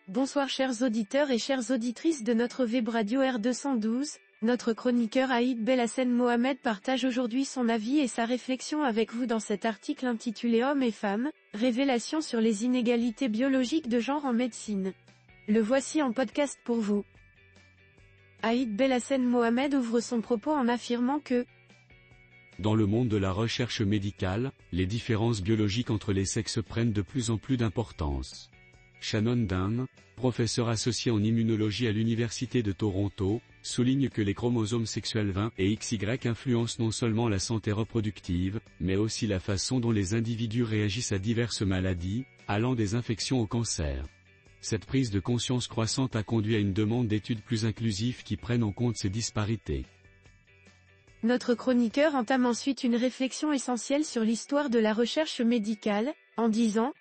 Bonsoir chers auditeurs et chères auditrices de notre web radio R212, notre chroniqueur Aïd Belhassen Mohamed partage aujourd'hui son avis et sa réflexion avec vous dans cet article intitulé Hommes et femmes, révélations sur les inégalités biologiques de genre en médecine. Le voici en podcast pour vous. Aïd Belhassen Mohamed ouvre son propos en affirmant que dans le monde de la recherche médicale, les différences biologiques entre les sexes prennent de plus en plus d'importance. Shannon Dunn, professeur associé en immunologie à l'Université de Toronto, souligne que les chromosomes sexuels 20 et XY influencent non seulement la santé reproductive, mais aussi la façon dont les individus réagissent à diverses maladies, allant des infections au cancer. Cette prise de conscience croissante a conduit à une demande d'études plus inclusives qui prennent en compte ces disparités. Notre chroniqueur entame ensuite une réflexion essentielle sur l'histoire de la recherche médicale, en disant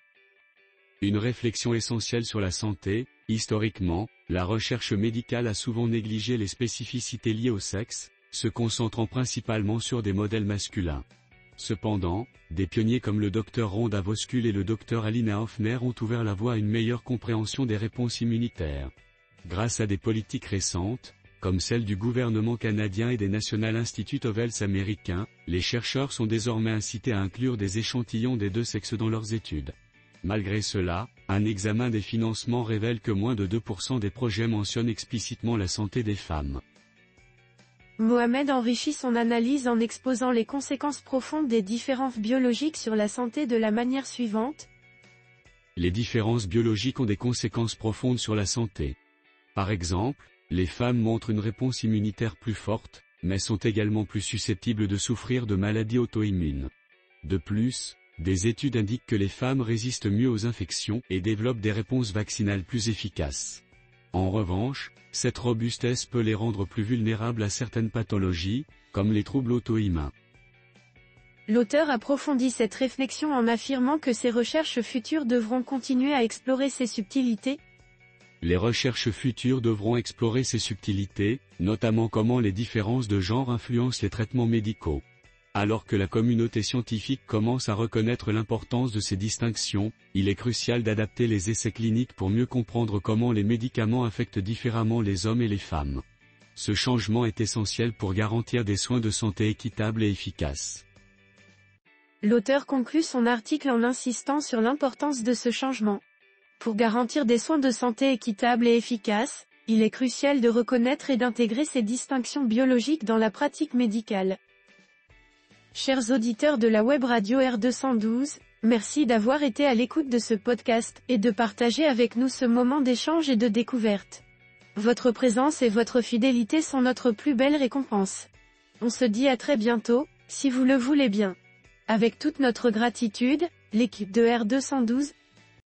une réflexion essentielle sur la santé. Historiquement, la recherche médicale a souvent négligé les spécificités liées au sexe, se concentrant principalement sur des modèles masculins. Cependant, des pionniers comme le Dr Rhonda Voskul et le Dr Alina Hoffner ont ouvert la voie à une meilleure compréhension des réponses immunitaires. Grâce à des politiques récentes, comme celle du gouvernement canadien et des National Institute of Health américains, les chercheurs sont désormais incités à inclure des échantillons des deux sexes dans leurs études. Malgré cela, un examen des financements révèle que moins de 2% des projets mentionnent explicitement la santé des femmes. Mohamed enrichit son analyse en exposant les conséquences profondes des différences biologiques sur la santé de la manière suivante. Les différences biologiques ont des conséquences profondes sur la santé. Par exemple, les femmes montrent une réponse immunitaire plus forte, mais sont également plus susceptibles de souffrir de maladies auto-immunes. De plus, des études indiquent que les femmes résistent mieux aux infections et développent des réponses vaccinales plus efficaces. En revanche, cette robustesse peut les rendre plus vulnérables à certaines pathologies, comme les troubles auto-immuns. L'auteur approfondit cette réflexion en affirmant que ces recherches futures devront continuer à explorer ces subtilités. Les recherches futures devront explorer ces subtilités, notamment comment les différences de genre influencent les traitements médicaux. Alors que la communauté scientifique commence à reconnaître l'importance de ces distinctions, il est crucial d'adapter les essais cliniques pour mieux comprendre comment les médicaments affectent différemment les hommes et les femmes. Ce changement est essentiel pour garantir des soins de santé équitables et efficaces. L'auteur conclut son article en insistant sur l'importance de ce changement. Pour garantir des soins de santé équitables et efficaces, il est crucial de reconnaître et d'intégrer ces distinctions biologiques dans la pratique médicale. Chers auditeurs de la web radio R212, merci d'avoir été à l'écoute de ce podcast et de partager avec nous ce moment d'échange et de découverte. Votre présence et votre fidélité sont notre plus belle récompense. On se dit à très bientôt, si vous le voulez bien. Avec toute notre gratitude, l'équipe de R212,